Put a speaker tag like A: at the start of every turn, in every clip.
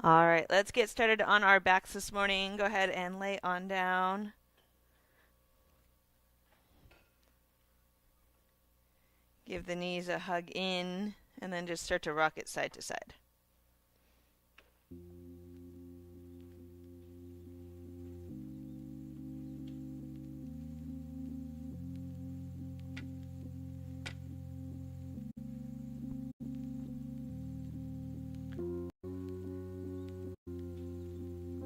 A: All right, let's get started on our backs this morning. Go ahead and lay on down. Give the knees a hug in, and then just start to rock it side to side.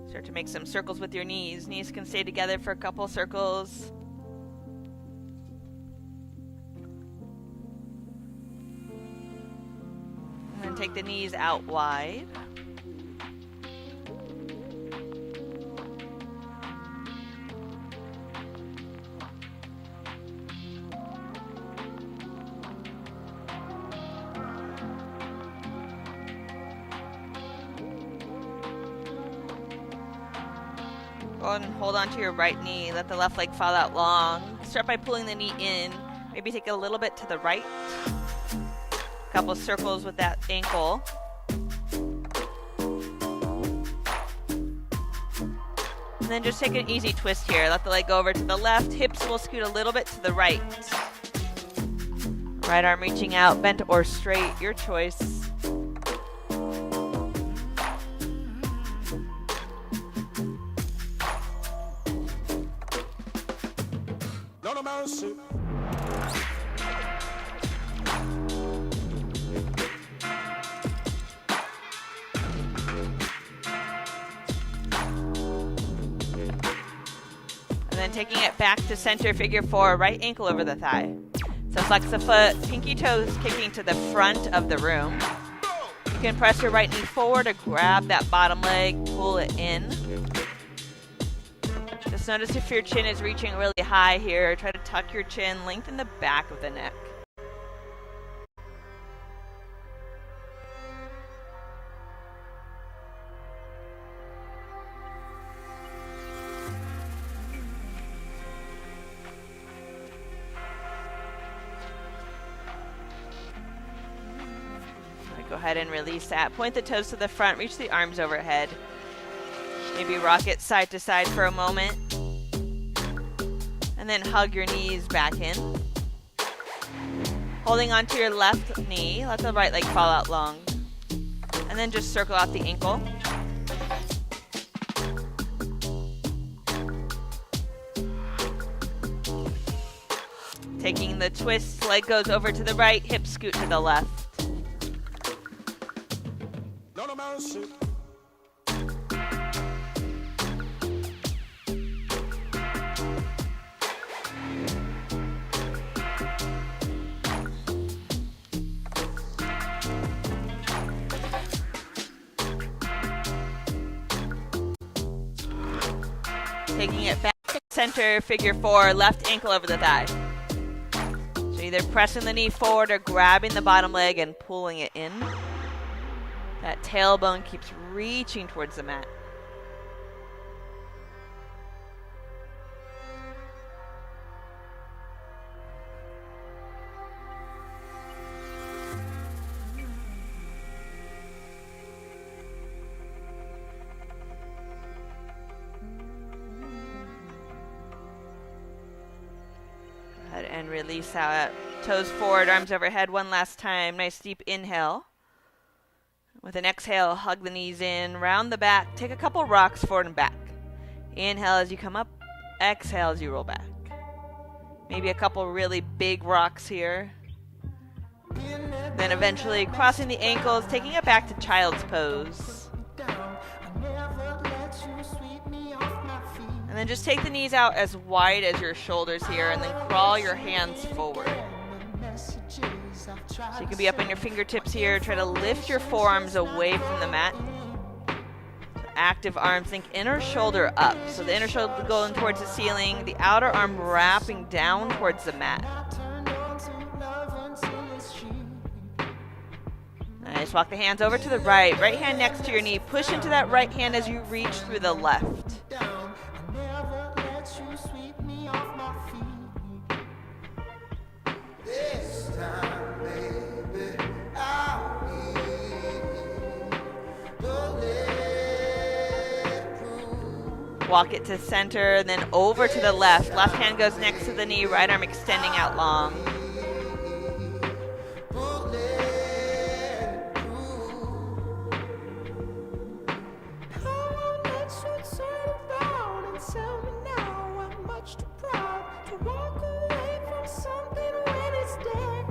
A: Start to make some circles with your knees. Knees can stay together for a couple circles. And then take the knees out wide. Go ahead and hold on to your right knee. Let the left leg fall out long. Start by pulling the knee in. Maybe take it a little bit to the right. A couple circles with that ankle. And then just take an easy twist here. Let the leg go over to the left. Hips will scoot a little bit to the right. Right arm reaching out, bent or straight, your choice. And then taking it back to center, figure four, right ankle over the thigh. So flex the foot, pinky toes kicking to the front of the room. You can press your right knee forward to grab that bottom leg, pull it in. Just notice if your chin is reaching really high here. Try to tuck your chin, lengthen the back of the neck. Go ahead and release that. Point the toes to the front, reach the arms overhead. Maybe rock it side to side for a moment. And then hug your knees back in. Holding onto your left knee, let the right leg fall out long. And then just circle out the ankle. Taking the twist, leg goes over to the right, hip scoot to the left. Taking it back to center, figure four, left ankle over the thigh. So either pressing the knee forward or grabbing the bottom leg and pulling it in. That tailbone keeps reaching towards the mat. Go ahead and release out. Toes forward, arms overhead one last time. Nice deep inhale. With an exhale, hug the knees in, round the back, take a couple rocks forward and back. Inhale as you come up, exhale as you roll back. Maybe a couple really big rocks here. Then eventually crossing the ankles, taking it back to child's pose. And then just take the knees out as wide as your shoulders here, and then crawl your hands forward. So you can be up on your fingertips here. Try to lift your forearms away from the mat. So active arms, think inner shoulder up. So the inner shoulder going towards the ceiling, the outer arm wrapping down towards the mat. Nice. Walk the hands over to the right. Right hand next to your knee. Push into that right hand as you reach through the left. Baby, I'll be Walk it to center, and then over to the left. Left hand goes next to the knee, right arm extending out long.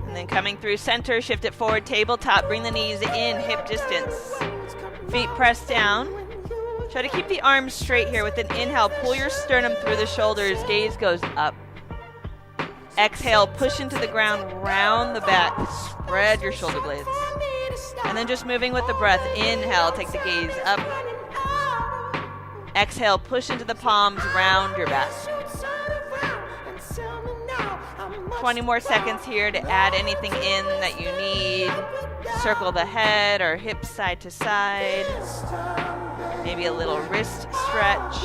A: And then coming through center, shift it forward, tabletop, bring the knees in, hip distance. Feet pressed down. Try to keep the arms straight here. With an inhale, pull your sternum through the shoulders, gaze goes up. Exhale, push into the ground, round the back, spread your shoulder blades. And then just moving with the breath, inhale, take the gaze up. Exhale, push into the palms, round your back. 20 more seconds here to add anything in that you need. Circle the head or hips side to side. Maybe a little wrist stretch.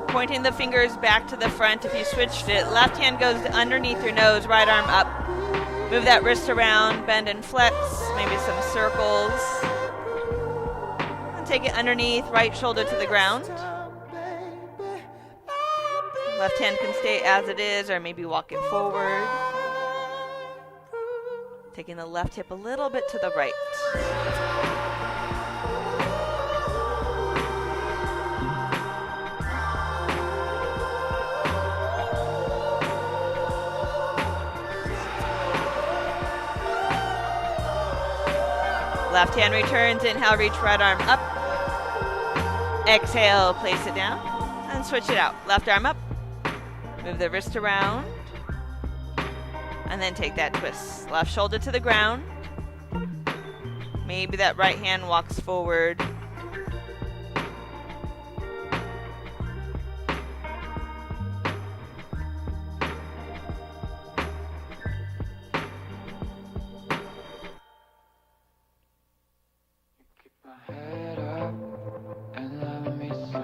A: Pointing the fingers back to the front if you switched it. Left hand goes underneath your nose, right arm up. Move that wrist around, bend and flex, maybe some circles. And take it underneath, right shoulder to the ground. Left hand can stay as it is, or maybe walk it forward. Taking the left hip a little bit to the right. Left hand returns, inhale, reach right arm up. Exhale, place it down, and switch it out. Left arm up, move the wrist around, and then take that twist. Left shoulder to the ground. Maybe that right hand walks forward.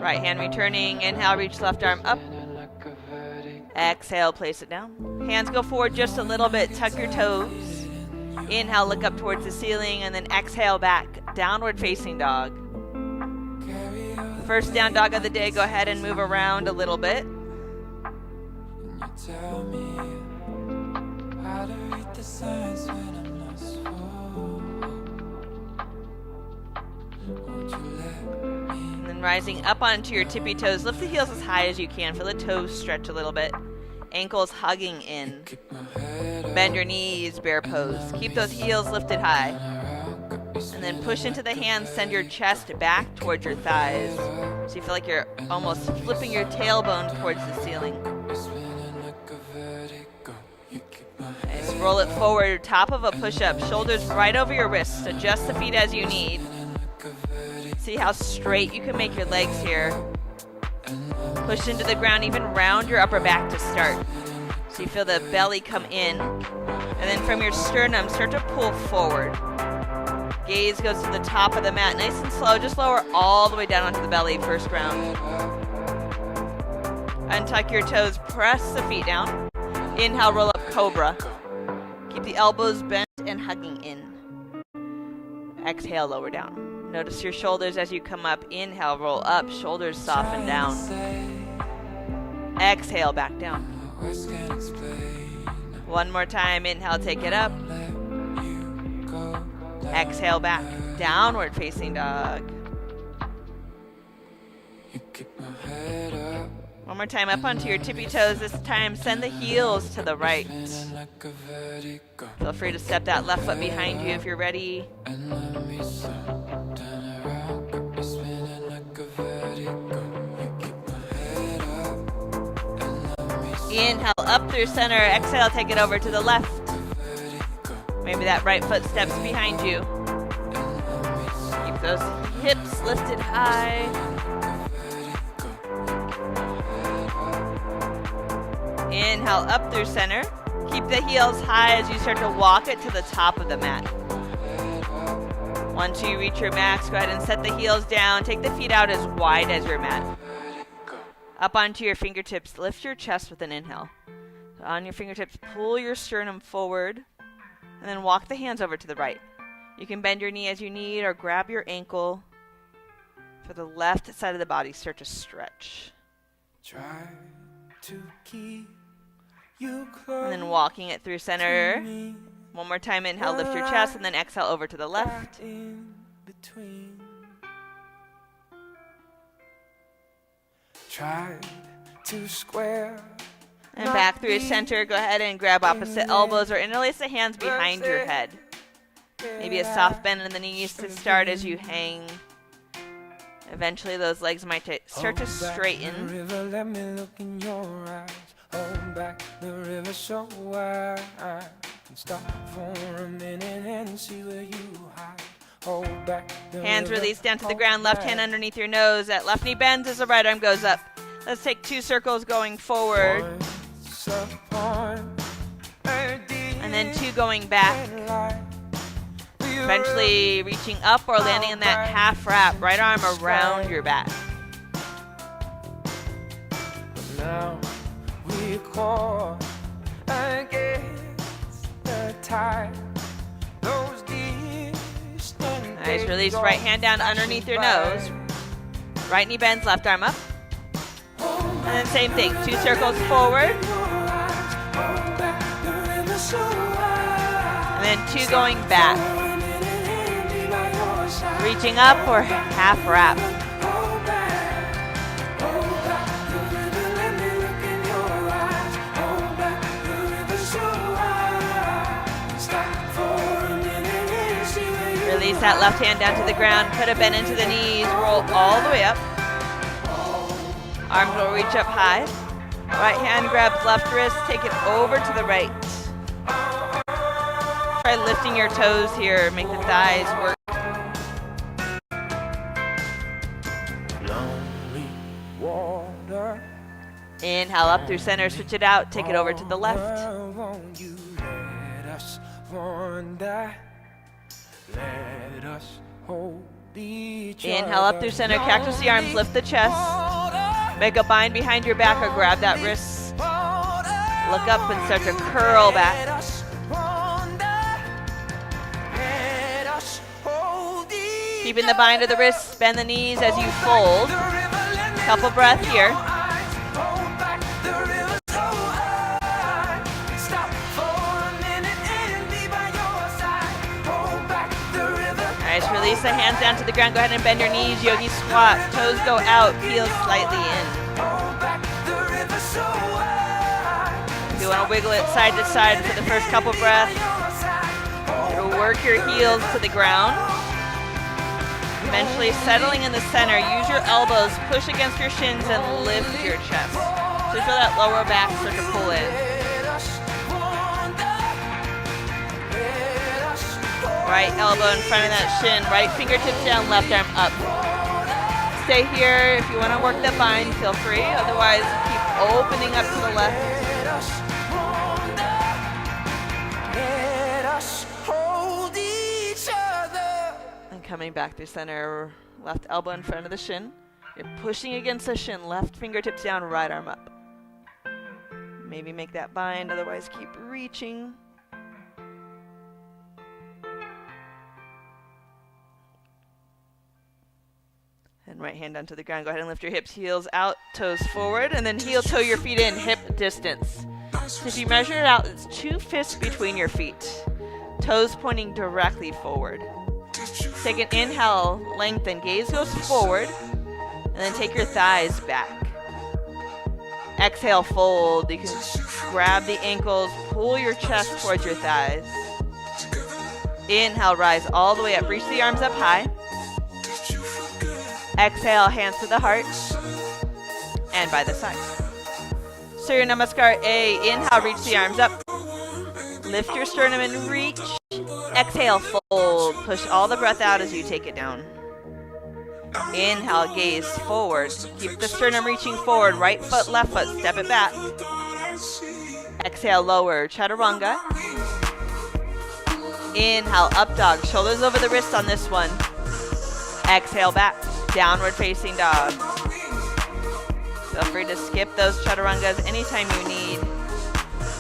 A: Right hand returning, inhale, reach left arm up. Exhale, place it down. Hands go forward just a little bit, tuck your toes. Inhale, look up towards the ceiling, and then exhale back, downward facing dog. First down dog of the day, go ahead and move around a little bit. And then rising up onto your tippy toes, lift the heels as high as you can. Feel the toes stretch a little bit. Ankles hugging in. Bend your knees, bear pose. Keep those heels lifted high. And then push into the hands, send your chest back towards your thighs. So you feel like you're almost flipping your tailbone towards the ceiling. Nice. Roll it forward, top of a push-up, shoulders right over your wrists. Adjust the feet as you need. See how straight you can make your legs here. Push into the ground, even round your upper back to start. So you feel the belly come in. And then from your sternum, start to pull forward. Gaze goes to the top of the mat, nice and slow. Just lower all the way down onto the belly, first round. Untuck your toes, press the feet down. Inhale, roll up cobra. Keep the elbows bent and hugging in. Exhale, lower down. Notice your shoulders as you come up. Inhale, roll up, shoulders soften down. Exhale, back down. One more time, inhale, take it up. Exhale, back, downward facing dog. One more time, up onto your tippy toes. This time, send the heels to the right. Feel free to step that left foot behind you if you're ready. Inhale, up through center. Exhale, take it over to the left. Maybe that right foot steps behind you. Keep those hips lifted high. Inhale, up through center. Keep the heels high as you start to walk it to the top of the mat. Once you reach your max, go ahead and set the heels down. Take the feet out as wide as your mat. Up onto your fingertips. Lift your chest with an inhale. So on your fingertips, pull your sternum forward. And then walk the hands over to the right. You can bend your knee as you need or grab your ankle. For the left side of the body, start to stretch.
B: Try to keep you close.
A: And then walking it through center. One more time, inhale, lift your chest, and then exhale over to the left.
B: In between. Tried to square.
A: And back through center. Go ahead and grab opposite elbows or interlace the hands behind your head. Maybe a soft bend in the knees to start as you hang. Eventually those legs might start to straighten.
B: River, let me look in your eyes. Hold back the river so wide. And stop for a minute and see where you hide. Hold back the
A: Hands
B: river,
A: released down to the ground. Left hand underneath your nose. That left knee bends as the right arm goes up. Let's take 2 circles going forward. And then 2 going back. Eventually reaching up or landing in that half wrap. Right arm around your back.
B: Now we caught against the tide. Those distant
A: Nice. Release right hand down underneath your nose. Right knee bends, left arm up. And then same thing. 2 circles forward. And then 2 going back. Reaching up or half wrap. Release that left hand down to the ground. Put a bend into the knees. Roll all the way up. Arms will reach up high. Right hand grabs left wrist. Take it over to the right. Try lifting your toes here. Make the thighs work. Inhale up through center. Switch it out. Take it over to the left. Inhale up through center. Cactus the arms. Lift the chest. Make a bind behind your back or grab that wrist. Look up and start to curl back. Keeping the bind of the wrists. Bend the knees as you fold. Couple breath here. Nice. Release the hands down to the ground. Go ahead and bend your knees. Yogi squat. Toes go out. Heels slightly in. If you want to wiggle it side to side for the first couple breaths, you'll work your heels to the ground. Eventually settling in the center. Use your elbows. Push against your shins and lift your chest. So feel that lower back start to pull in. Right elbow in front of that shin. Right fingertips down, left arm up. Stay here. If you want to work the bind, feel free. Otherwise, keep opening up to the left. And coming back through center. Left elbow in front of the shin. You're pushing against the shin. Left fingertips down, right arm up. Maybe make that bind. Otherwise, keep reaching. And right hand onto the ground. Go ahead and lift your hips, heels out, toes forward, and then heel toe your feet in, hip distance. So if you measure it out, it's 2 fists between your feet. Toes pointing directly forward. Take an inhale, lengthen, gaze goes forward, and then take your thighs back. Exhale, fold. You can grab the ankles, pull your chest towards your thighs. Inhale, rise all the way up. Reach the arms up high. Exhale, hands to the heart and by the side. Surya Namaskar A. Inhale, reach the arms up. Lift your sternum and reach. Exhale, fold. Push all the breath out as you take it down. Inhale, gaze forward. Keep the sternum reaching forward. Right foot, left foot. Step it back. Exhale, lower. Chaturanga. Inhale, up dog. Shoulders over the wrists on this one. Exhale, back. Downward facing dog. Feel free to skip those chaturangas anytime you need.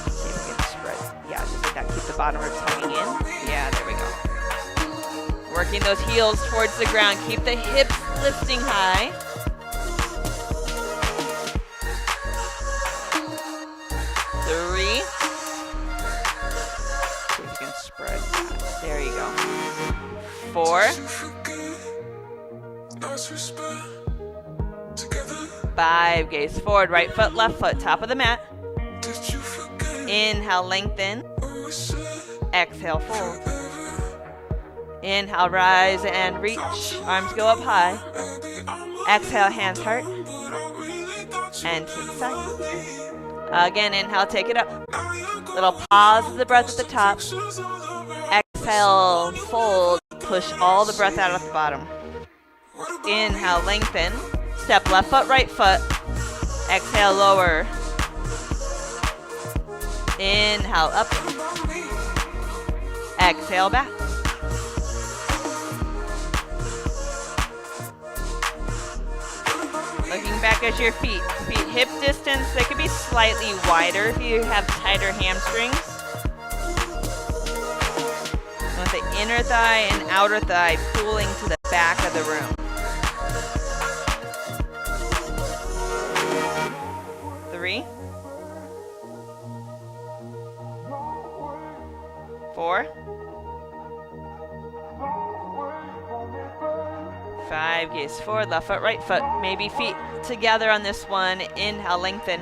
A: See if we can spread. Yeah, just like that. Keep the bottom ribs hanging in. Yeah, there we go. Working those heels towards the ground. Keep the hips lifting high. Three. See if you can spread that. There you go. 4. 5. Gaze forward. Right foot, left foot. Top of the mat. Inhale, lengthen. Exhale, fold. Inhale, rise and reach. Arms go up high. Exhale, hands heart. And to the side. Again, inhale, take it up. Little pause of the breath at the top. Exhale, fold. Push all the breath out at the bottom. Inhale, lengthen. Step left foot, right foot. Exhale, lower. Inhale, up. Exhale, back. Looking back at your feet. Feet hip distance. They could be slightly wider if you have tighter hamstrings. And with the inner thigh and outer thigh pulling to the back of the room. 3. 4. 5. Gaze forward, left foot, right foot. Maybe feet together on this one. Inhale, lengthen.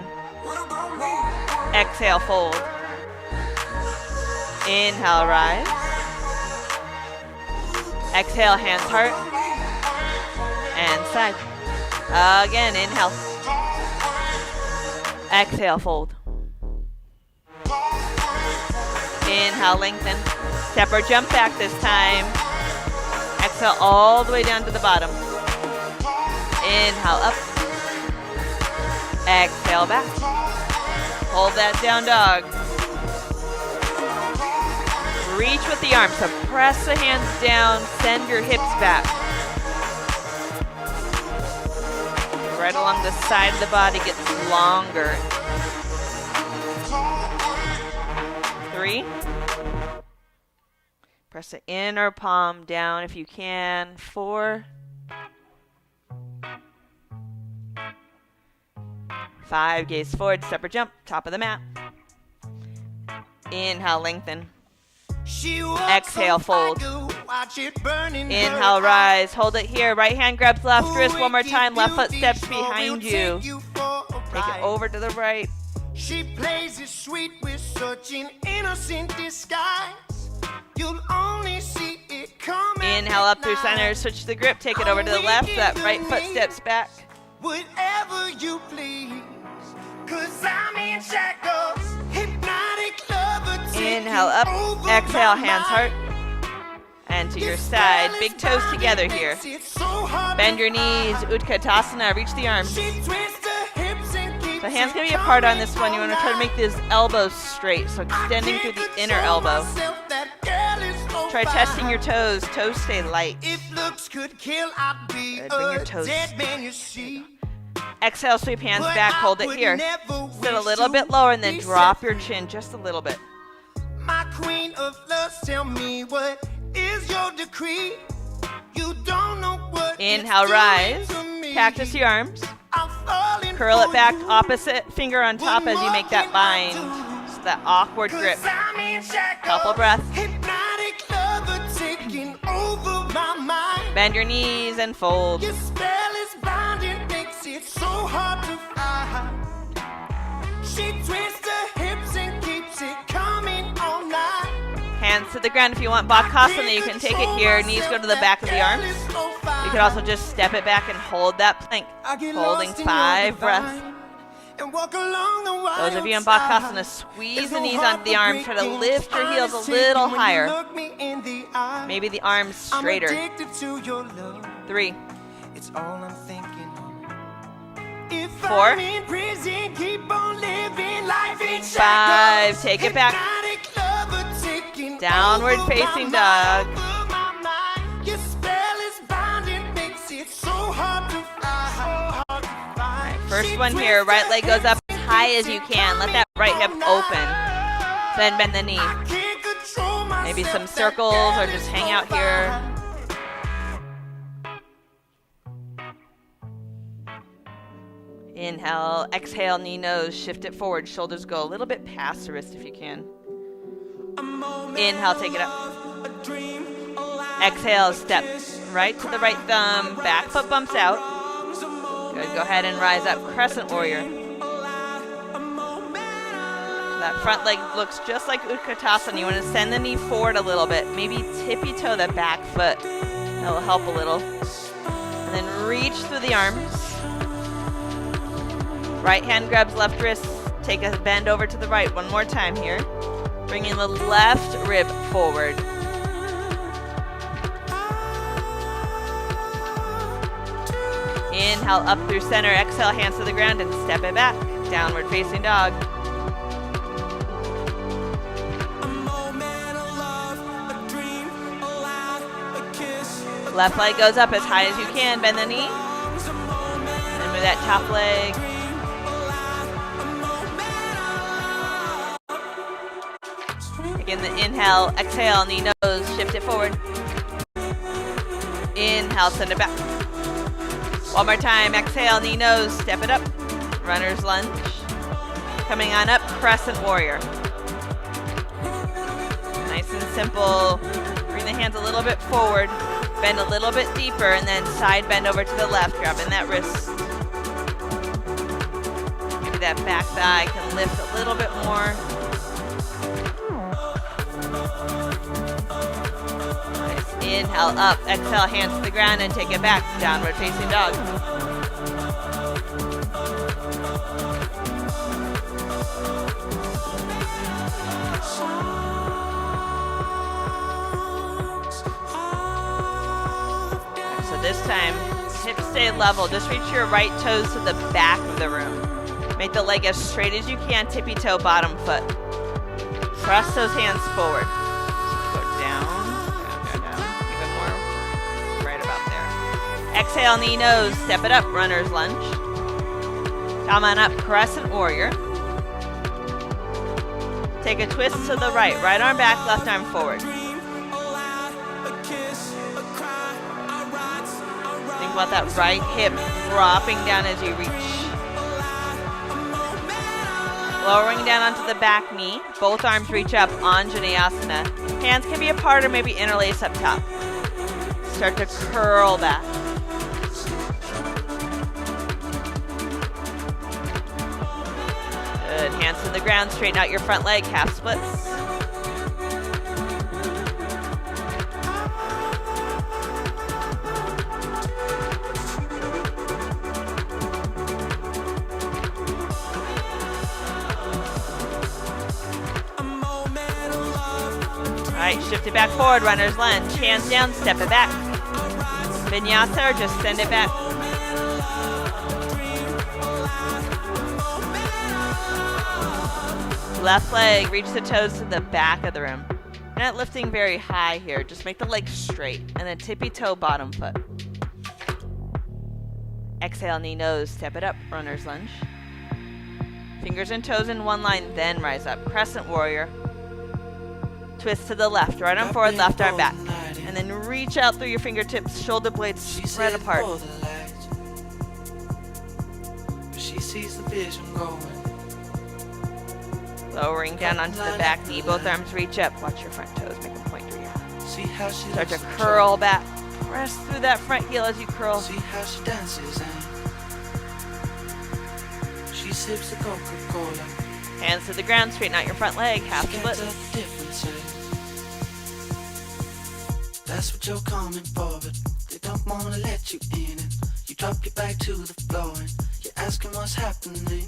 A: Exhale, fold. Inhale, rise. Exhale, hands heart. And side. Again, inhale. Exhale, fold. Inhale, lengthen. Step or jump back this time. Exhale all the way down to the bottom. Inhale, up. Exhale, back. Hold that down dog. Reach with the arms. So press the hands down. Send your hips back. Right along the side of the body gets longer. 3. Press the inner palm down if you can. 4. 5. Gaze forward, step or jump, top of the mat. Inhale, lengthen. Exhale, fold. Inhale, rise. Hold it here. Right hand grabs left wrist one more time. Left foot steps behind you. Take it over to the right.
B: She plays it sweet with such an innocent disguise. You'll only see it coming.
A: Inhale up through center. Switch the grip. Take it over to the left. That right foot steps back.
B: Whatever you please. 'Cause I'm in shackles. Hypnotic lover.
A: Inhale up. Exhale, hands heart. And to your side. Big toes together here. Bend your knees. Utkatasana. Reach the arms. So hands going to be apart on this one. You want to try to make these elbows straight. So extending through the inner elbow. Try testing your toes. Toes stay light. Good. Bring your toes. Exhale, sweep hands back. Hold it here. Sit a little bit lower and then drop your chin just a little bit.
B: My queen of lust, tell me what is your decree? You don't know what.
A: Inhale, rise. Cactus your arms. Curl it back, opposite finger on top as you make that bind. So that awkward grip. Couple breaths. Bend your knees and fold.
B: Your spell is binding, makes it so hard to find. She twists her hips and keeps it coming all night.
A: Hands to the ground if you want Bakasana. You can take it here. Knees go to the back of the arms. You can also just step it back and hold that plank. Holding 5 breaths. Those of you in Bakasana, squeeze the knees onto the arms. Try to lift your heels a little higher. Maybe the arms straighter. 3. 4. 5. Take it back. Downward facing dog. First Last one here. Right leg goes up as high as you can. Let that right hip open. Then bend the knee. Maybe some circles or just hang out here. Inhale, exhale, knee, nose, shift it forward. Shoulders go a little bit past the wrist if you can. Inhale, take it up. Exhale, step right to the right thumb. Back foot bumps out. Good, go ahead and rise up. Crescent warrior. That front leg looks just like Utkatasana. You want to send the knee forward a little bit. Maybe tippy toe the back foot. That'll help a little. And then reach through the arms. Right hand grabs left wrist. Take a bend over to the right. One more time here. Bringing the left rib forward. Inhale up through center. Exhale, hands to the ground and step it back. Downward facing dog. Left leg goes up as high as you can. Bend the knee. And move that top leg. Again, the inhale, exhale, knee, nose, shift it forward. Inhale, send it back. One more time, exhale, knee, nose, step it up. Runner's lunge. Coming on up, crescent warrior. Nice and simple. Bring the hands a little bit forward. Bend a little bit deeper, and then side bend over to the left, grabbing that wrist. Maybe that back thigh can lift a little bit more. Nice. Inhale up, exhale, hands to the ground, and take it back. Downward facing dog. This time, hips stay level. Just reach your right toes to the back of the room. Make the leg as straight as you can, tippy toe, bottom foot. Press those hands forward. Go down, down, down, down. Even more right about there. Exhale, knee, nose, step it up, runner's lunge. Come on up, crescent warrior. Take a twist to the right. Right arm back, left arm forward. About that right hip dropping down as you reach. Lowering down onto the back knee. Both arms reach up, Anjaneyasana. Hands can be apart or maybe interlace up top. Start to curl back. Good. Hands to the ground. Straighten out your front leg. Half splits. Alright, shift it back forward, runner's lunge. Hands down, step it back. Vinyasa or just send it back. Left leg, reach the toes to the back of the room. You're not lifting very high here. Just make the leg straight. And then tippy toe, bottom foot. Exhale, knee, nose, step it up, runner's lunge. Fingers and toes in one line, then rise up. Crescent warrior. Twist to the left, right arm forward, left arm back. And then reach out through your fingertips, shoulder blades spread apart. She sees the vision going. Lowering down onto the back knee, both arms reach up. Watch your front toes, make a pointer here. Start to curl back. Press through that front heel as you curl. See how she dances and she sips the Coca-Cola. Hands to the ground, straighten out your front leg, half split. That's what you're coming for, but they don't want to let you in. And you drop your back to the floor and you're asking what's happening.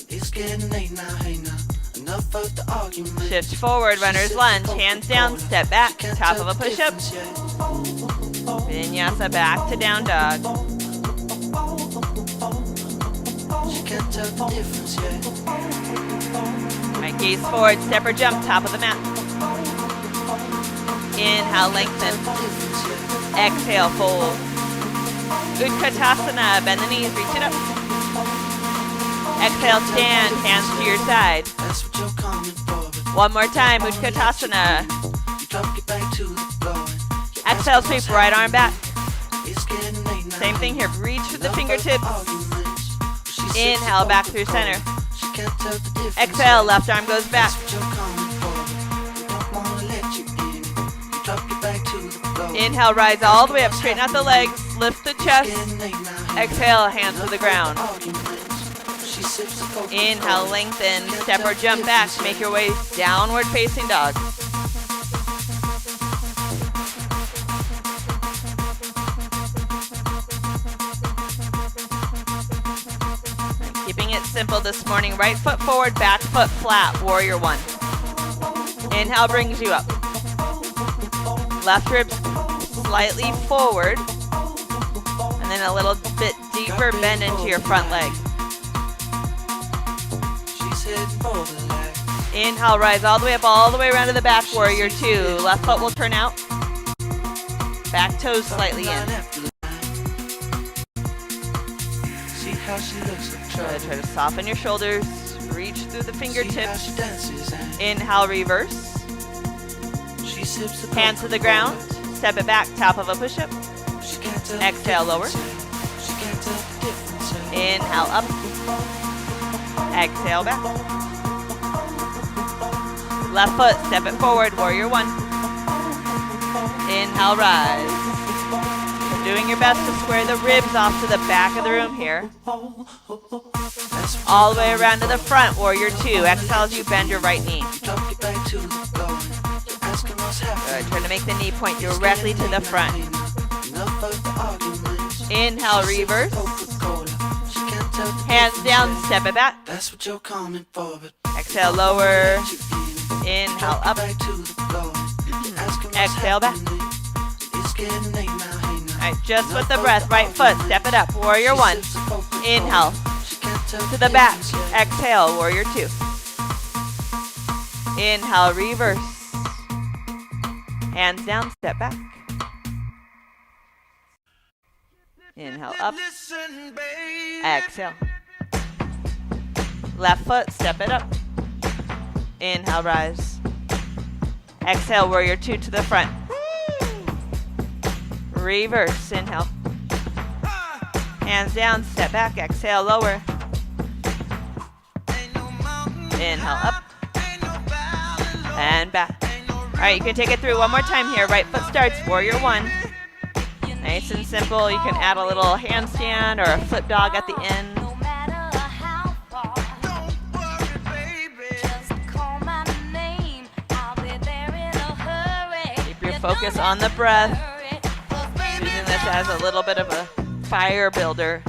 A: It's getting late now, hey now. Enough of the argument. Shift forward, runner's lunge. Hands down, step back. Top of a push-up. Vinyasa back to down dog. She can't tell the difference yet. Right, gaze forward, step or jump, top of the mat. Inhale, lengthen. Exhale, fold. Utkatasana, bend the knees, reach it up. Exhale, stand, hands to your side. One more time, Utkatasana. Exhale, sweep right arm back. Same thing here, reach for the fingertips. Inhale, back through center. Exhale, left arm goes back. Inhale, rise all the way up, straighten out the legs, lift the chest. Exhale, hands to the ground. Inhale, lengthen, step or jump back, make your way downward facing dog. Keeping it simple this morning, right foot forward, back foot flat, warrior one. Inhale brings you up. Left ribs slightly forward, and then a little bit deeper bend into your front leg. Inhale, rise all the way up, all the way around to the back, warrior two. Left foot will turn out. Back toes slightly in. Good. Try to soften your shoulders. Reach through the fingertips. Inhale, reverse. Hands to the ground. Step it back, top of a push-up. Exhale, lower. Inhale, up. Exhale, back. Left foot, step it forward, warrior one. Inhale, rise. Doing your best to square the ribs off to the back of the room here. All the way around to the front, warrior two. Exhale as you bend your right knee. Good. Try to make the knee point directly to the front. Inhale, reverse. Hands down, step it back. Exhale, lower. Inhale, up. Exhale, back. Alright, just with the breath, right foot, step it up, warrior one. Inhale, to the back. Exhale, warrior two. Inhale, reverse. Hands down, step back. Inhale, up. Exhale. Left foot, step it up. Inhale, rise. Exhale, warrior two to the front. Reverse, inhale. Hands down, step back, exhale, lower. Inhale, up. And back. Alright, you can take it through one more time here. Right foot starts, warrior one. Nice and simple. You can add a little handstand or a flip dog at the end. Keep your focus on the breath. Using this as a little bit of a fire builder.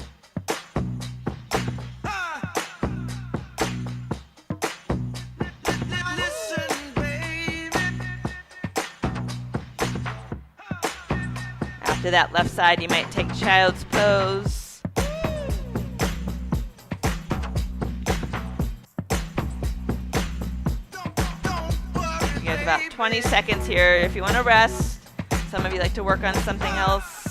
A: After that left side, you might take child's pose. You got about 20 seconds here if you want to rest. Some of you like to work on something else.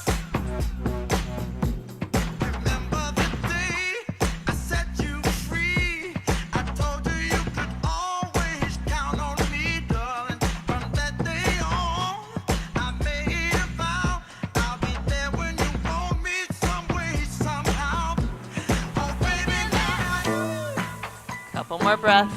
A: Couple more breaths.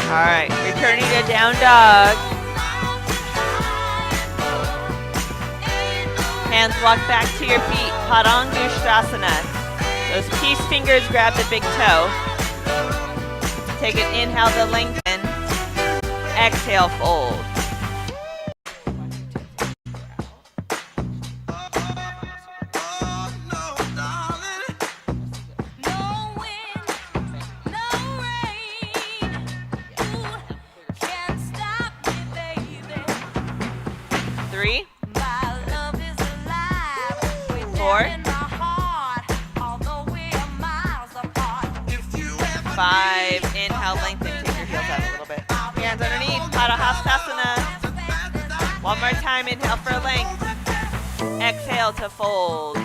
A: All right, returning to down dog. Hands walk back to your feet, Padangusthasana. Those peace fingers grab the big toe. Take an inhale to lengthen. Exhale, fold. Three, 4, 5. Inhale, lengthen, take your heels out a little bit. out of Hastasana. One more time, inhale for length. Exhale to fold.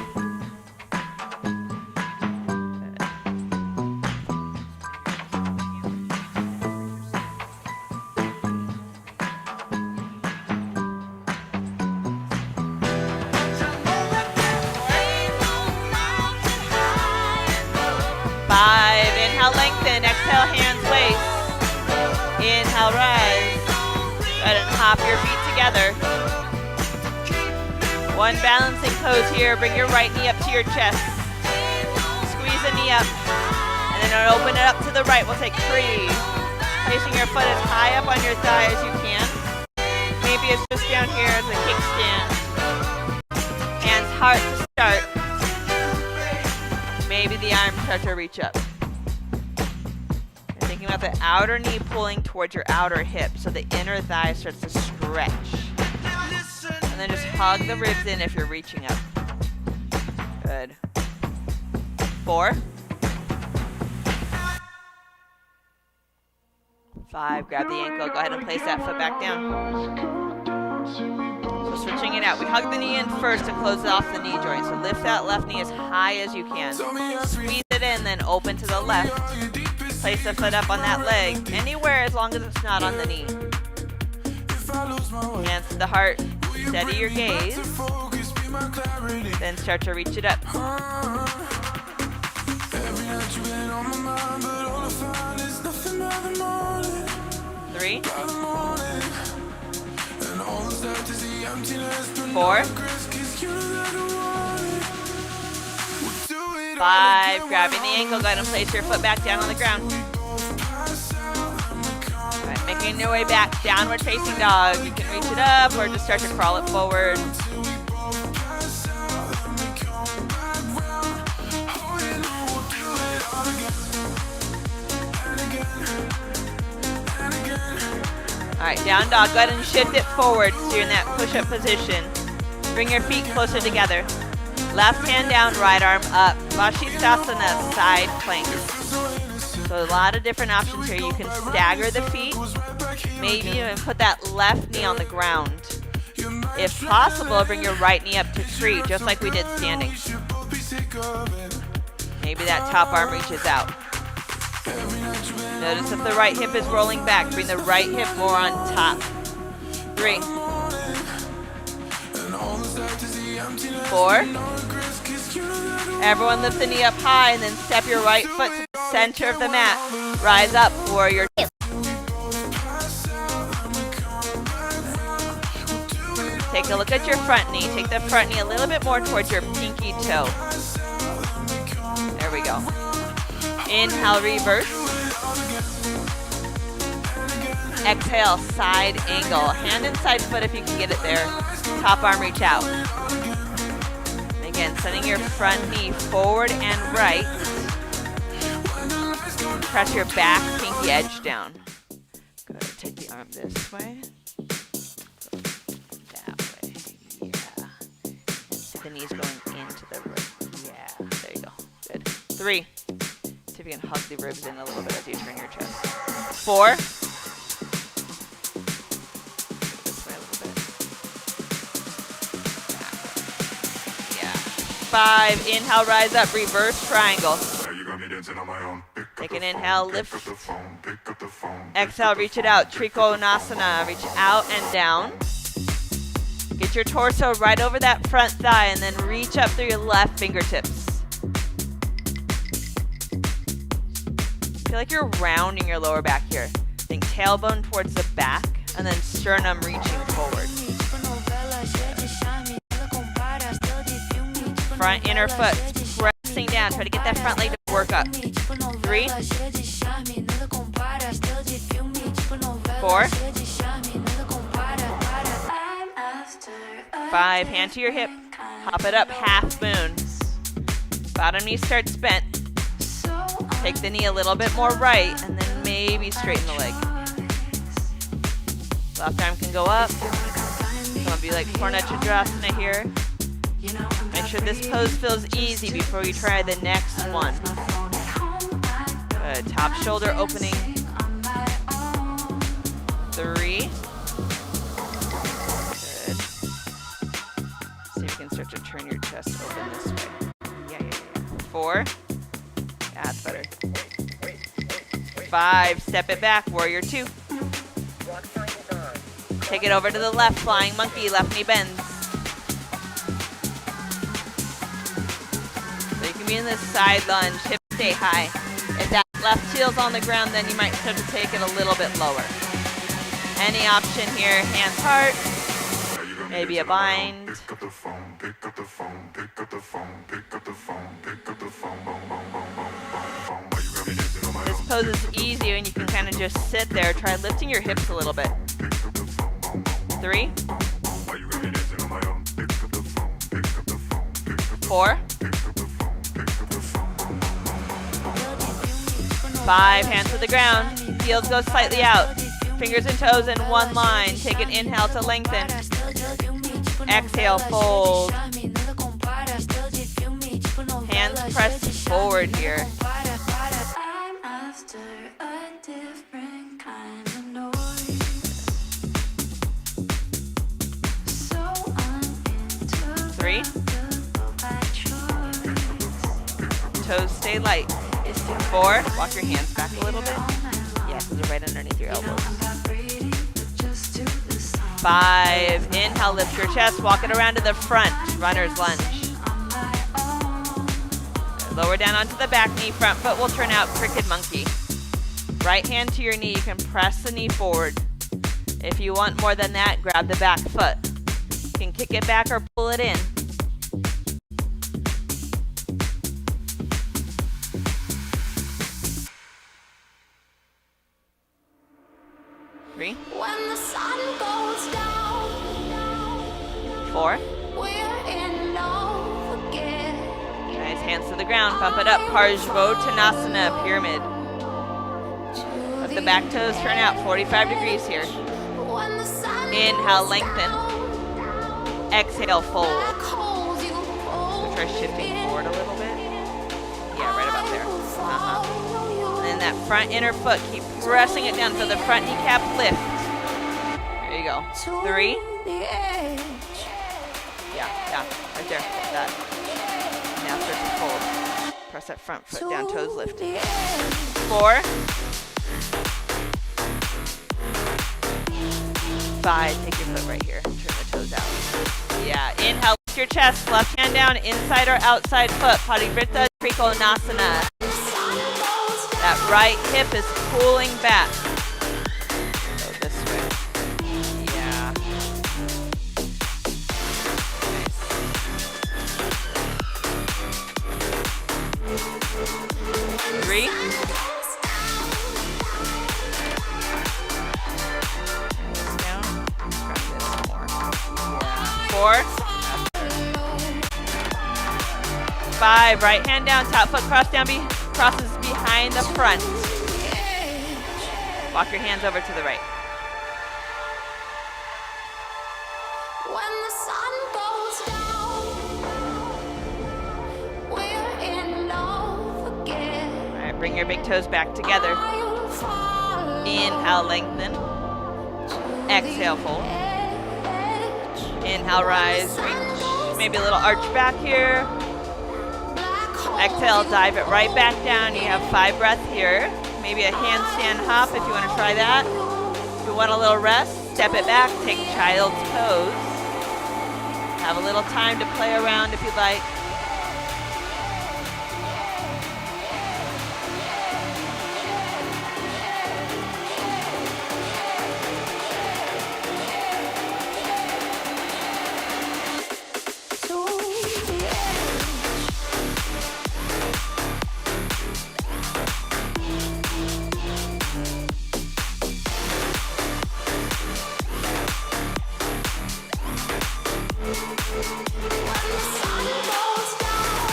A: 5, inhale, lengthen. Exhale, hands, waist. Inhale, rise. Go ahead and hop your feet together. One balancing pose here. Bring your right knee up to your chest. Squeeze the knee up. And then open it up to the right. We'll take 3. Placing your foot as high up on your thigh as you can. Maybe it's just down here as a kickstand. Hands heart to start. Maybe the arms start to reach up. And thinking about the outer knee pulling towards your outer hip so the inner thigh starts to stretch. And then just hug the ribs in if you're reaching up. Good. 4. 5, grab the ankle. Go ahead and place that foot back down. So switching it out. We hug the knee in first to close off the knee joint. So lift that left knee as high as you can. Squeeze it in, then open to the left. Place the foot up on that leg. Anywhere as long as it's not on the knee. Hands to the heart. Steady your gaze. Then start to reach it up. 3. 4. 5, grabbing the ankle, go ahead and place your foot back down on the ground. All right, making your way back, downward facing dog. You can reach it up or just start to crawl it forward. All right, down dog, go ahead and shift it forward so you're in that push-up position. Bring your feet closer together. Left hand down, right arm up. Vashisthasana, side plank. So a lot of different options here. You can stagger the feet. Maybe even put that left knee on the ground. If possible, bring your right knee up to tree, just like we did standing. Maybe that top arm reaches out. Notice if the right hip is rolling back. Bring the right hip more on top. 3. 4. Everyone lift the knee up high and then step your right foot to the center of the mat. Rise up for your 2. Take a look at your front knee. Take the front knee a little bit more towards your pinky toe. There we go. Inhale, reverse. Exhale, side angle. Hand inside foot if you can get it there. Top arm reach out. And again, sending your front knee forward and right. Press your back pinky edge down. Go ahead, take the arm this way. That way. Yeah. And see the knees going into the rib. Yeah, there you go. Good. 3. See if you can hug the ribs in a little bit as you turn your chest. 4. This way a little bit. 5, inhale, rise up, reverse triangle. Take an inhale, lift. Exhale, reach it out, Trikonasana, reach out and down. Get your torso right over that front thigh and then reach up through your left fingertips. Feel like you're rounding your lower back here. Think tailbone towards the back and then sternum reaching forward. Front inner foot pressing down. Try to get that front leg to work up. 3. 4. 5. Hand to your hip. Hop it up, half moon. Bottom knee starts bent. Take the knee a little bit more right and then maybe straighten the leg. Left arm can go up. Some of you like Purna Chadrasana here. Make sure this pose feels easy before you try the next one. Good. Top shoulder opening. 3. Good. See if you can start to turn your chest open this way. Yeah. 4. Yeah, that's better. 5. Step it back. Warrior 2. Take it over to the left. Flying monkey. Left knee bends. So you can be in this side lunge. Hips stay high. If that left heel's on the ground, then you might start to take it a little bit lower. Any option here. Hands heart. Maybe a bind. This pose is easy and you can kind of just sit there. Try lifting your hips a little bit. 3. 4. 5. Hands to the ground. Heels go slightly out. Fingers and toes in one line. Take an inhale to lengthen. Exhale, fold. Hands press forward here. 3. Toes stay light. 4. Walk your hands back a little bit. Yes, they're right underneath your elbows. 5. Inhale, lift your chest. Walk it around to the front. Runner's lunge. Lower down onto the back knee. Front foot will turn out. Crooked monkey. Right hand to your knee. You can press the knee forward. If you want more than that, grab the back foot. You can kick it back or pull it in. 3.
B: When the sun goes down,
A: 4.
B: we're in love again.
A: Nice, hands to the ground. Bump it up. Parshvottanasana, pyramid. Let the back toes turn out. 45 degrees here.
B: When the sun
A: Inhale,
B: goes
A: lengthen.
B: down,
A: Exhale, fold.
B: black holes you
A: So
B: hold
A: try shifting forward a little bit. Yeah, right about there.
B: follow you.
A: And then that front inner foot, keep pressing it down so the front kneecap lift. There you go. 3.
B: The edge.
A: Yeah, right there. That. Now start to fold. Press that front foot down, toes lifted.
B: The edge.
A: 4. 5. Take your foot right here. Turn the toes out. Yeah. Inhale, lift your chest. Left hand down, inside or outside foot. Parivrtta Trikonasana. That right hip is pulling back. Go this way. Yeah. Nice. 3. Down. Try this more. Yeah. 4. 5. Right hand down. Top foot cross down. Crosses behind the front. Walk your hands over to the right.
B: When the sun goes down, we're in love again.
A: All right, bring your big toes back together.
B: I'll follow
A: Inhale, lengthen. Exhale, fold.
B: edge.
A: Inhale, rise, reach. Maybe a little arch back here.
B: Black hole
A: Exhale, dive it right back down. You have 5 breaths here. Maybe a handstand hop if you want to try that. If you want a little rest, step it back, take child's pose. Have a little time to play around if you'd like.
B: to the edge. When the sun goes down,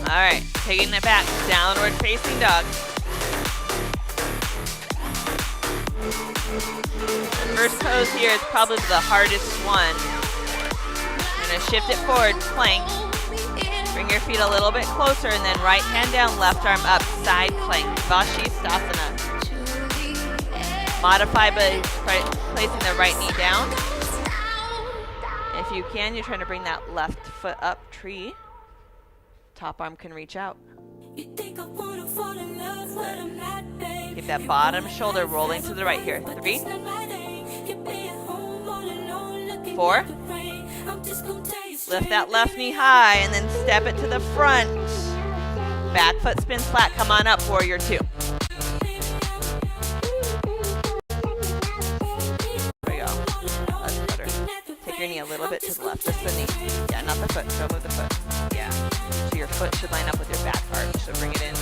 A: All right, taking it back, downward facing dog. The first pose here is probably the hardest one. I'm gonna shift it forward, plank.
B: hold me in
A: Bring your feet a little bit closer and then right hand down, left arm up, side plank, Vashisthasana. Modify by placing the right knee down. If you can, you're trying to bring that left foot up, tree. Top arm can reach out. Keep that bottom shoulder rolling to the right here. 3, 4. Lift that left knee high and then step it to the front. Back foot spins flat. Come on up, warrior 2. There we go. That's better. Take your knee a little bit to the left. Just the knee. Yeah, not the foot. Don't move the foot. Yeah. So your foot should line up with your back arch. So bring it in.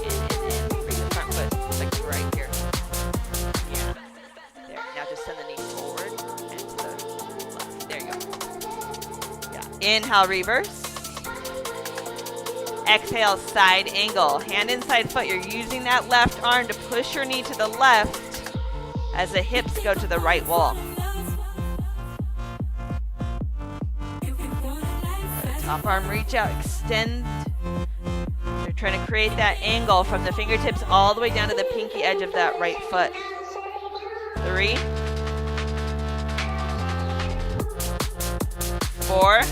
A: In. Bring the front foot like right here. Yeah. There. Now just send the knee forward and to the left. There you go. Yeah. Inhale, reverse. Exhale, side angle. Hand inside foot. You're using that left arm to push your knee to the left as the hips go to the right wall. Top arm reach out, extend. You're trying to create that angle from the fingertips all the way down to the pinky edge of that right foot. 3, 4.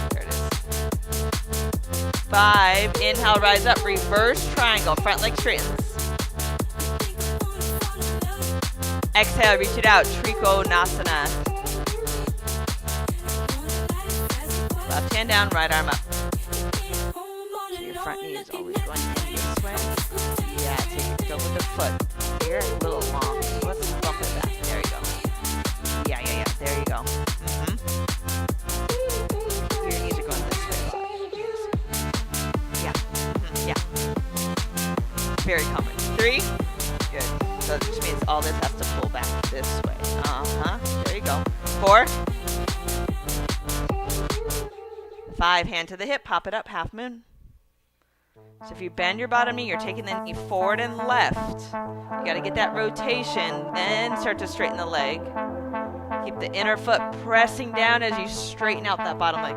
A: There it is. 5. Inhale, rise up, reverse triangle, front leg straightens. Exhale, reach it out, Trikonasana. Left hand down, right arm up. So your front knee is always going this way. Yeah, take it, go with the foot. Here, a little long. So let's bump it back. There you go. Yeah. There you go. Your knees are going this way. Yeah. Yeah. Very common. 3. Good. So it just means all this has to pull back this way. There you go. 4. 5, hand to the hip, pop it up, half moon. So if you bend your bottom knee, you're taking the knee forward and left. You got to get that rotation, then start to straighten the leg. Keep the inner foot pressing down as you straighten out that bottom leg.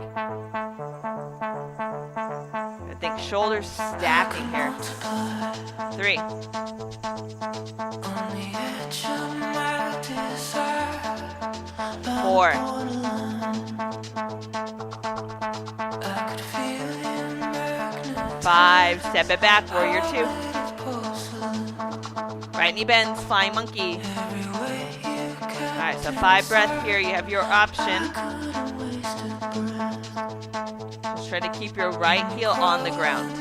A: I think shoulders stacking here. 3. 4. 5, step it back, warrior 2. Right knee bends, flying monkey. Alright, so 5 breaths here, you have your option. Just try to keep your right heel on the ground.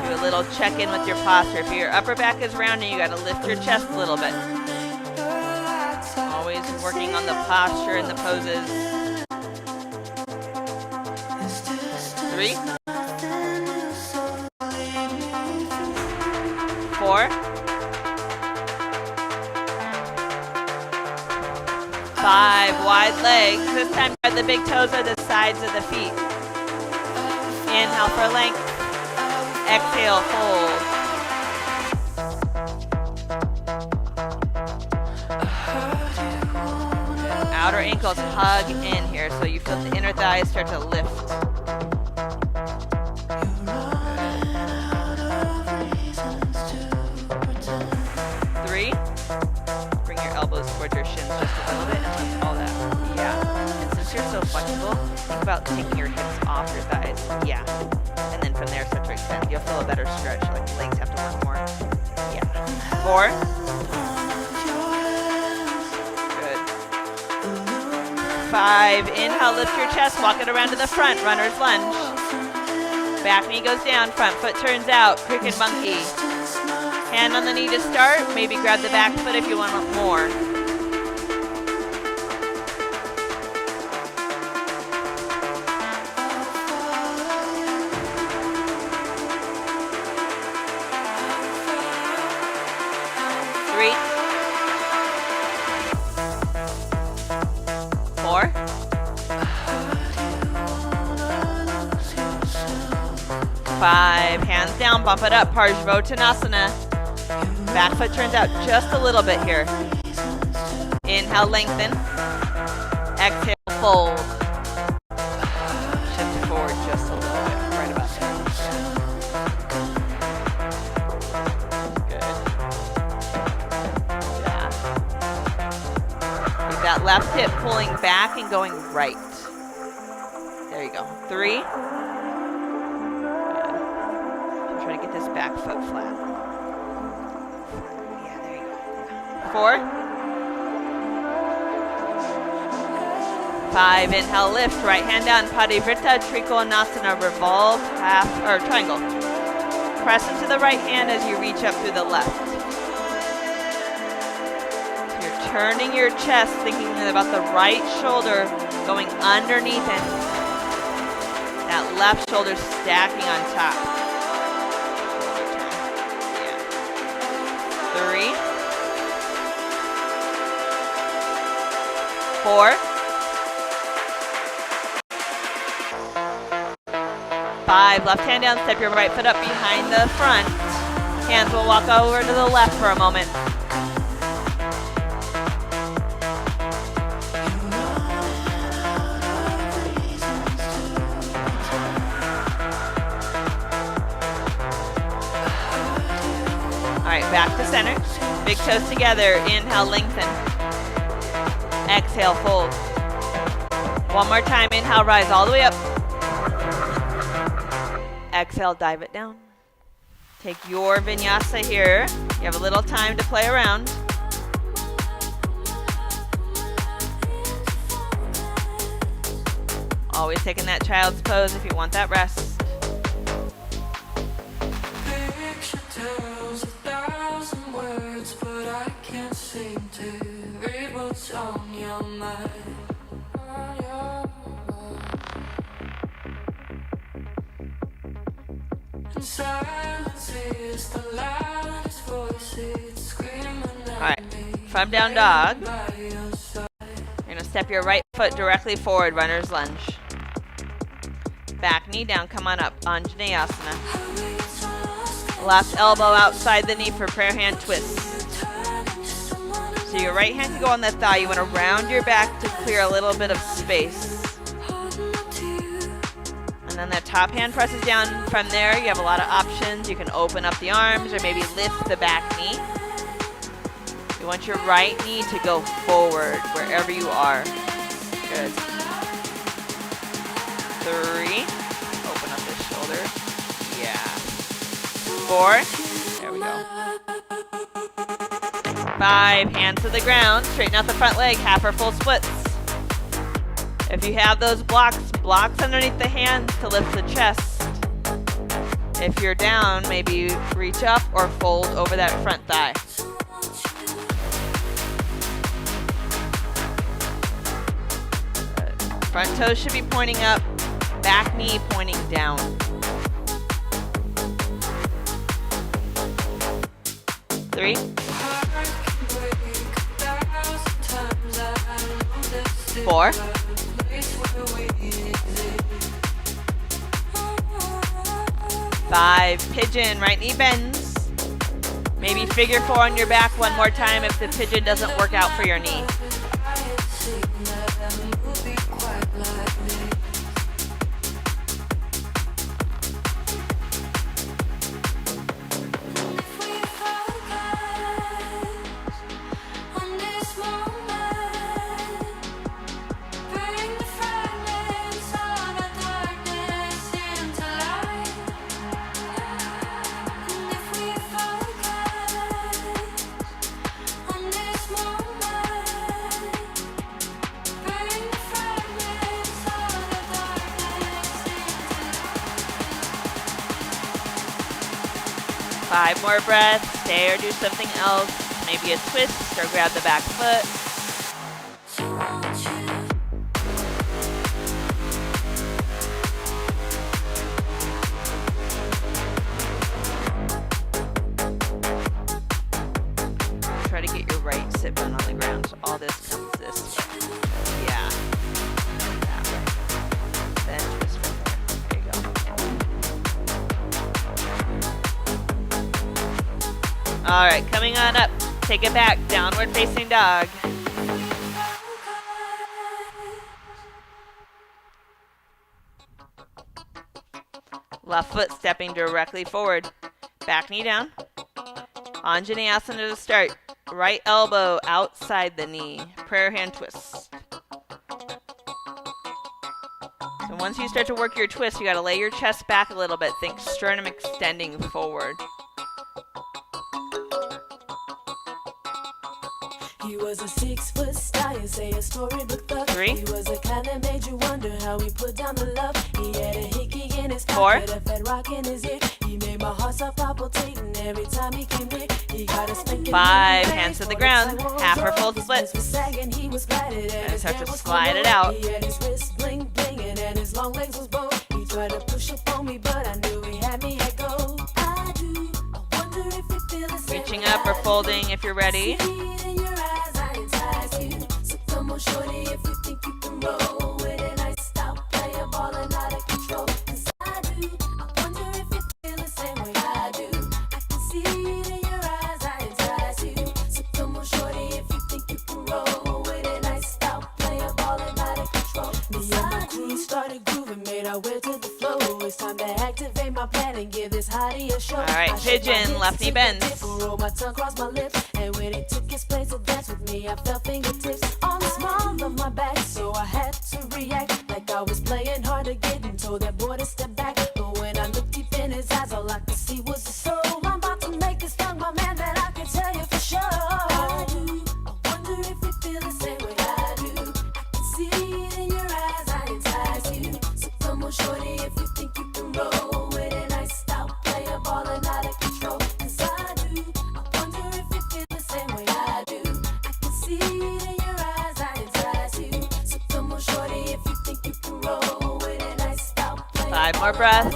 A: Do a little check-in with your posture. If your upper back is rounding, you gotta lift your chest a little bit. Always working on the posture and the poses. 3, 4, 5, wide legs. This time the big toes are the sides of the feet. Inhale for length. Exhale, fold. Outer ankles hug in here so you feel the inner thighs start to lift. 3. Bring your elbows towards your shins just a little bit and lift all that. Yeah. And since you're so flexible, think about taking your hips off your thighs. Yeah. And then from there start to extend. You'll feel a better stretch, like the legs have to work more. Yeah. 4. Good. 5. Inhale, lift your chest, walk it around to the front, runner's lunge. Back knee goes down, front foot turns out, cricket monkey. Hand on the knee to start, maybe grab the back foot if you want more. 3, 4, 5, hands down, bump it up, Parsvottanasana. Back foot turns out just a little bit here. Inhale, lengthen. Exhale, fold. Shift forward just a little bit, right about there. Good. Yeah. Keep that left hip pulling back and going right. There you go. 3. Good. Try to get this back foot flat. Yeah, there you go. 4. 5, inhale, lift, right hand down, Parivrtta, Trikonasana, revolve, half, or triangle. Press into the right hand as you reach up through the left. So you're turning your chest, thinking about the right shoulder going underneath it. That left shoulder stacking on top. Yeah. 3. 4. 5, left hand down, step your right foot up behind the front. Hands will walk over to the left for a moment. Alright, back to center. Big toes together. Inhale, lengthen. Exhale, fold. One more time. Inhale, rise all the way up. Exhale, dive it down. Take your vinyasa here. You have a little time to play around. Always taking that child's pose if you want that rest.
B: Picture tells 1,000 words, but I can't seem to read what's on your mind.
A: Alright, from down dog, you're going to step your right foot directly forward, runner's lunge. Back knee down, come on up, Anjaneyasana. Left elbow outside the knee for prayer hand twist. So your right hand can go on the thigh, you want to round your back to clear a little bit of space. And then the top hand presses down. From there, you have a lot of options. You can open up the arms or maybe lift the back knee. You want your right knee to go forward wherever you are. Good. 3. Open up the shoulder. Yeah. 4. There we go. 5. Hands to the ground. Straighten out the front leg. Half or full splits. If you have those blocks underneath the hands to lift the chest. If you're down, maybe reach up or fold over that front thigh. Front toes should be pointing up, back knee pointing down. 3. 4. 5, pigeon, right knee bends. Maybe figure 4 on your back one more time if the pigeon doesn't work out for your knee. Five more breaths, stay or do something else. Maybe a twist or grab the back foot. Try to get your right sit bone on the ground so all this comes this way. Yeah. That way. Then twist from there. There you go. Alright, coming on up. Take it back. Downward facing dog. Left foot stepping directly forward. Back knee down. Anjaneyasana to start. Right elbow outside the knee. Prayer hand twist. So once you start to work your twist, you got to lay your chest back a little bit. Think sternum extending forward.
C: He was a 6-foot stallion, say a storybook thug.
A: 3.
C: He was the kind that made you wonder how he put down the love. He had a hickey in his
A: 4.
C: pocket, a fat rock in his ear. He made my heart stop palpitating every time he came near. He got a spanking
A: 5, hands to the ground, half or full split.
C: He was flatted
A: And start to slide it out.
C: He had his wrist bling blinging and his long legs was bowed. He tried to push up on me, but I knew he had me at go. I do, I wonder if you feel the same.
A: Reaching up or folding if you're ready.
C: Shorty, if you think you can roll with it, I stop playing ball and out of control. 'Cause I do, I wonder if you feel the same way I do. I can see it in your eyes, I entice you. So come on, shorty, if you think you can roll with it, I stop playing ball and out of control. Me and my crew started grooving, made our way to the flow. It's time to activate my plan and give this hottie a show.
A: All right, pigeon, left knee bends.
C: Roll my tongue across my lips, and when he took his place to dance with me, I felt fingertips on the small of my back, so I had to react like I was playing hard to get and told that boy to step back. But when I looked deep in his eyes, all I could see was the soul. I'm about to make this tongue my man, that I can tell you for sure. I do, I wonder if you feel the same way I do. I can see it in your eyes, I entice you. So come on, shorty, if you think you can roll with it, I stop playing ball and out of control. 'Cause I do, I wonder if you feel the same way I do. I can see it in your eyes, I entice you. So come on, shorty, if you think you can roll with it, I stop playing
A: 5 more breaths.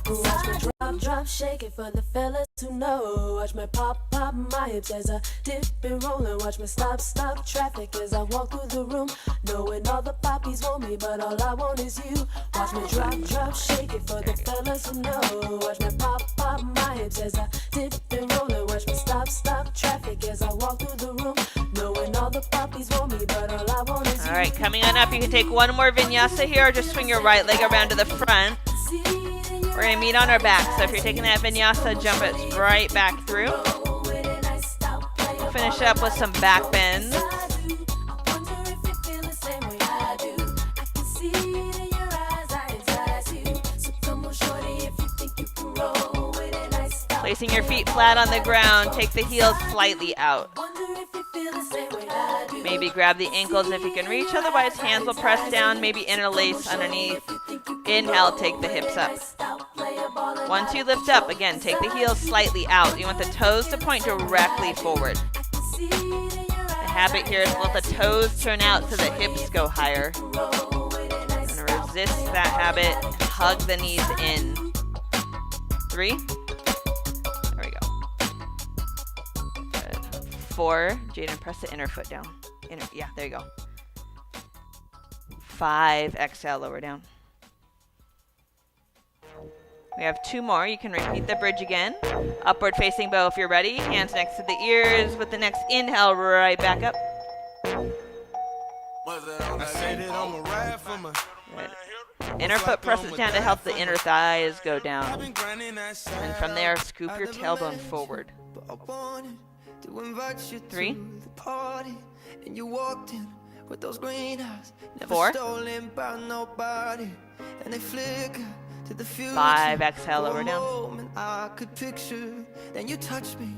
C: Watch me drop, shake it for the fellas who know. Watch me pop my hips as I dip and roll. And watch me stop traffic as I walk through the room. Knowing all the poppies want me, but all I want is you. Watch me drop, shake it for the fellas who know. Watch me pop my hips as I dip and roll. And watch me stop traffic as I walk through the room. Knowing all the poppies want me, but all I want is you.
A: All right, coming on up, you can take one more vinyasa here or just swing your right leg around to the front. We're going to meet on our back, so if you're taking that vinyasa, jump it right back through. We'll finish up with some back bends. Placing your feet flat on the ground, take the heels slightly out. Maybe grab the ankles if you can reach, otherwise hands will press down, maybe interlace underneath. Inhale, take the hips up. Once you lift up, again, take the heels slightly out. You want the toes to point directly forward. The habit here is to let the toes turn out so the hips go higher. And resist that habit. Hug the knees in. 3. There we go. Good. 4. Jaden, press the inner foot down. Yeah, there you go. 5. Exhale, lower down. We have 2 more. You can repeat the bridge again. Upward facing bow if you're ready. Hands next to the ears. With the next inhale, right back up. Good. Inner foot presses down to help the inner thighs go down. And from there, scoop your tailbone forward. 3. 4. 5. Exhale, lower down. Then you touch me,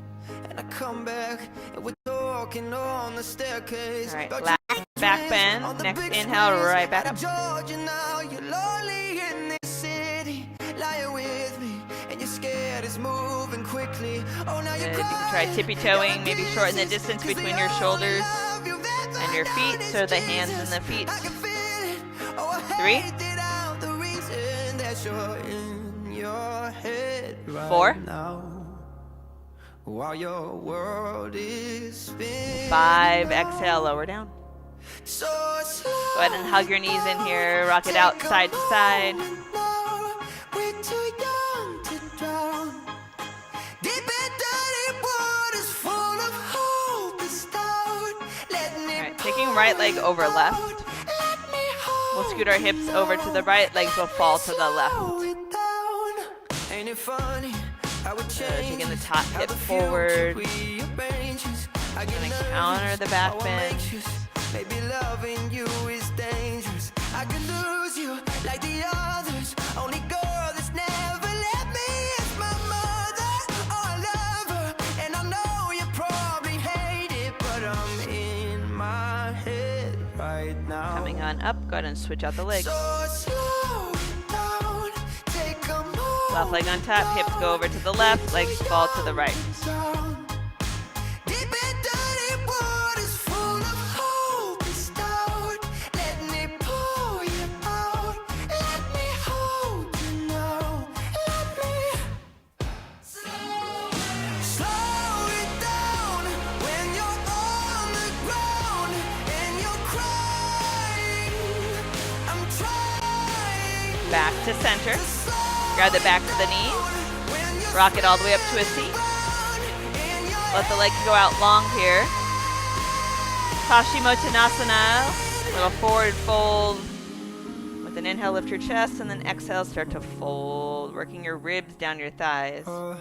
A: and I come back, and we're talking on the staircase. All right, last back bend. Next inhale, right back up. Georgia, now you're lonely in this city, lying with me, and you're scared it's moving quickly. Oh, now you can try tippy toeing, maybe shorten the distance between your shoulders and your feet, so the hands and the feet. 3. 4. While your world is spinning. 5. Exhale, lower down. Go ahead and hug your knees in here. Rock it out side to side. Alright, taking right leg over left. We'll scoot our hips over to the right. Legs will fall to the left.
B: it funny? I would
A: So
B: change
A: taking the top hip forward.
B: I
A: Gonna counter the back bend.
B: Maybe loving you is dangerous. I could lose you like the others. Only girl that's never let me is my mother or a lover. And I know you probably hate it, but I'm in my head right now.
A: Coming on up, go ahead and switch out the legs.
B: So slow down, take a move.
A: Left leg on top, hips go over to the left, legs fall to the right. Back to center. Grab the back to the knees. Rock it all the way up to a seat. Let the legs go out long here. Paschimottanasana. Little forward fold. With an inhale, lift your chest, and then exhale, start to fold, working your ribs down your thighs. So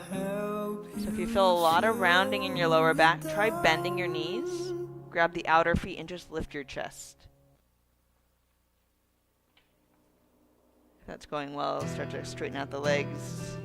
A: if you feel a lot of rounding in your lower back, try bending your knees. Grab the outer feet and just lift your chest. If that's going well, start to straighten out the legs.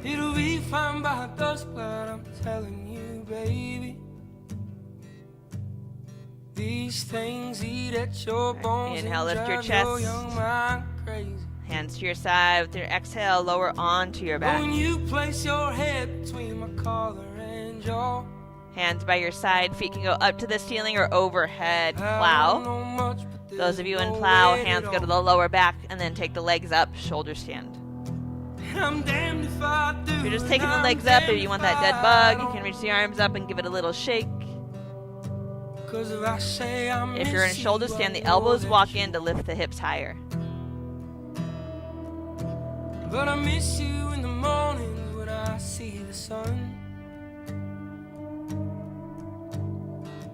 B: It'll be fine by dusk, but I'm telling you, baby. These things eat at your bones.
A: Inhale,
B: and
A: lift your
B: drive
A: chest.
B: young mind crazy.
A: Hands to your side. With your exhale, lower onto your back.
B: When you place your head between my collar and jaw.
A: Hands by your side. Feet can go up to the ceiling or overhead. Plow. Those of you in plow, hands go to the lower back, and then take the legs up, shoulder stand.
B: I'm damned if I do.
A: If you're just taking the legs up, if you want that dead bug, you can reach the arms up and give it a little shake. If you're in a shoulder stand, the elbows walk in to lift the hips higher.
B: But I miss you in the mornings when I see the sun.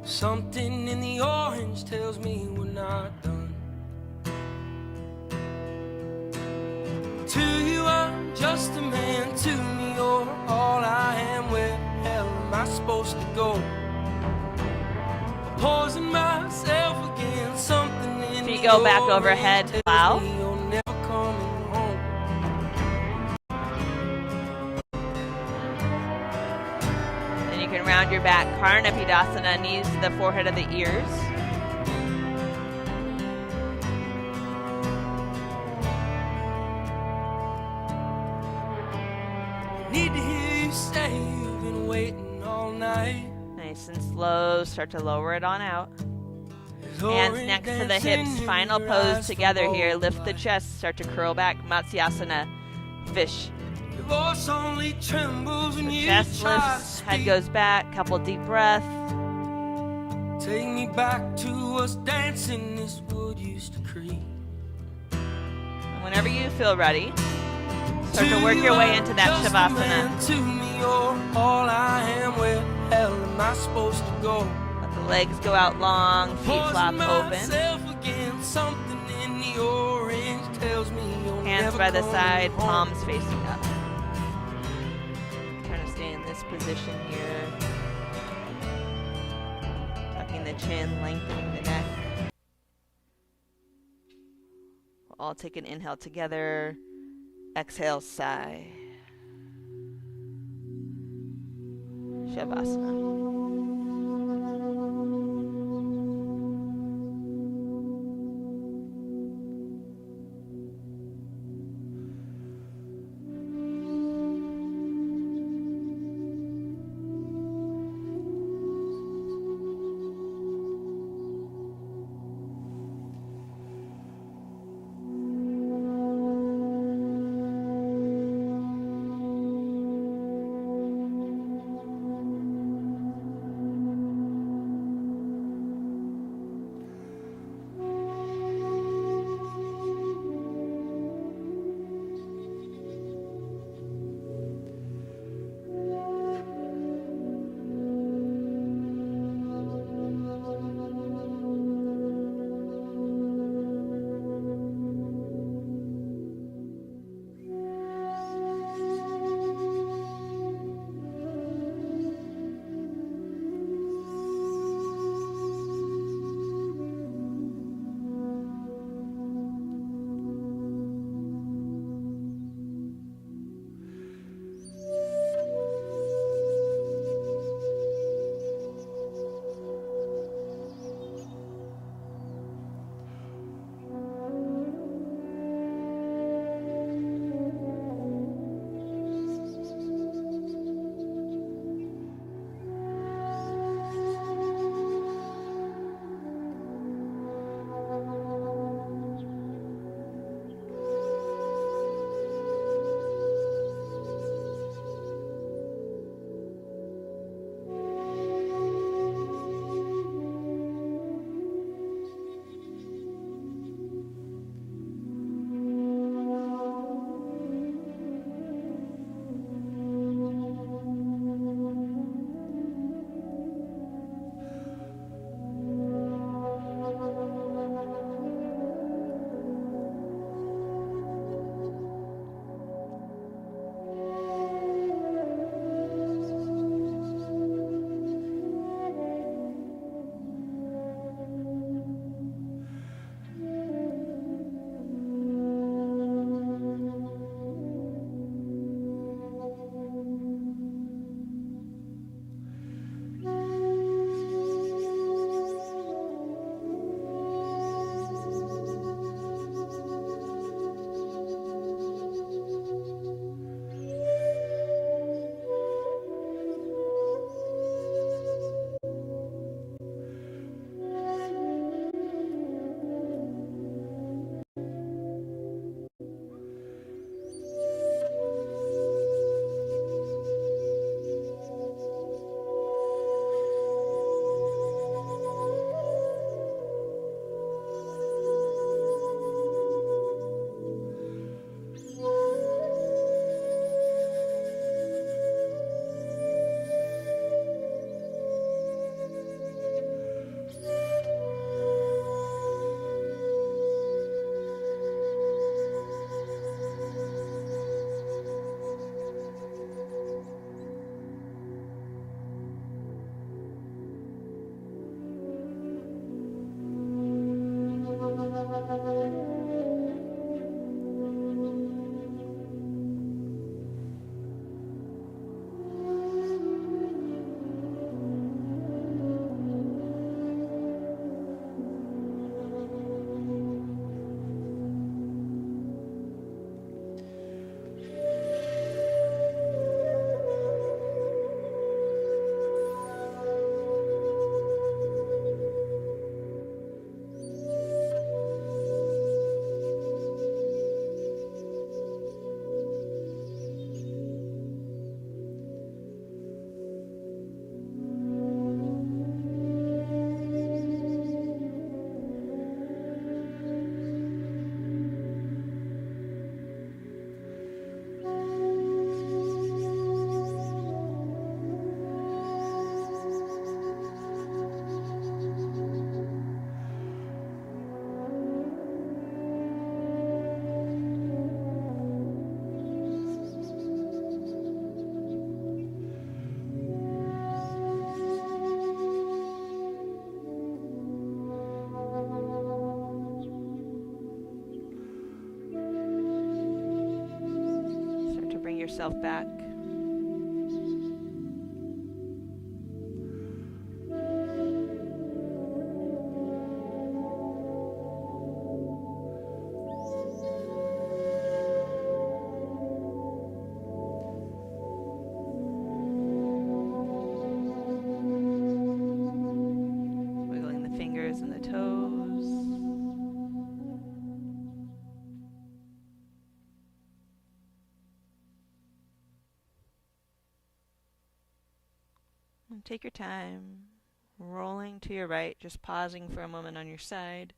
B: Something in the orange tells me we're not done. To you I'm just a man, to me you're all I am. Where the hell am I supposed to go? Poison myself again, something in
A: Feet go back
B: the
A: overhead,
B: orange
A: plow.
B: tells me you're never coming home.
A: Then you can round your back, Karnapidasana, knees to the forehead of the ears.
B: Need to hear you say you've been waiting all night.
A: Nice and slow, start to lower it on out. Hands next to the hips, final pose together here. Lift the chest, start to curl back, Matsyasana, fish.
B: Your voice only trembles when you
A: Chest
B: try to
A: lifts,
B: speak.
A: head goes back, couple deep breaths.
B: Take me back to us dancing this wood used to creep.
A: And whenever you feel ready, start to work your way into that Shavasana.
B: To me, you're all I am. Where the hell am I supposed to go?
A: Let the legs go out long, feet flop open.
B: Myself again, something in the orange tells me you're
A: Hands
B: never
A: by the
B: coming
A: side,
B: home.
A: palms facing up. Trying to stay in this position here. Tucking the chin, lengthening the neck. We'll all take an inhale together. Exhale, sigh. Shavasana. yourself back. Wiggling the fingers and the toes. And take your time, rolling to your right, just pausing for a moment on your side.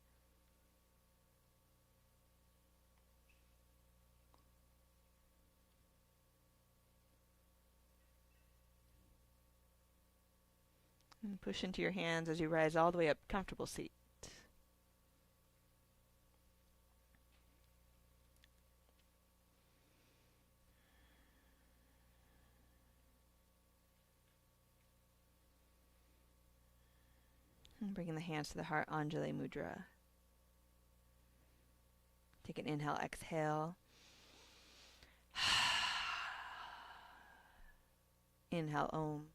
A: And push into your hands as you rise all the way up, comfortable seat. And bringing the hands to the heart, Anjali Mudra. Take an inhale, exhale. Inhale, Om.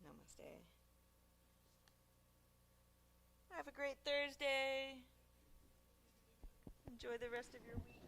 A: Namaste. Have a great Thursday. Enjoy the rest of your week.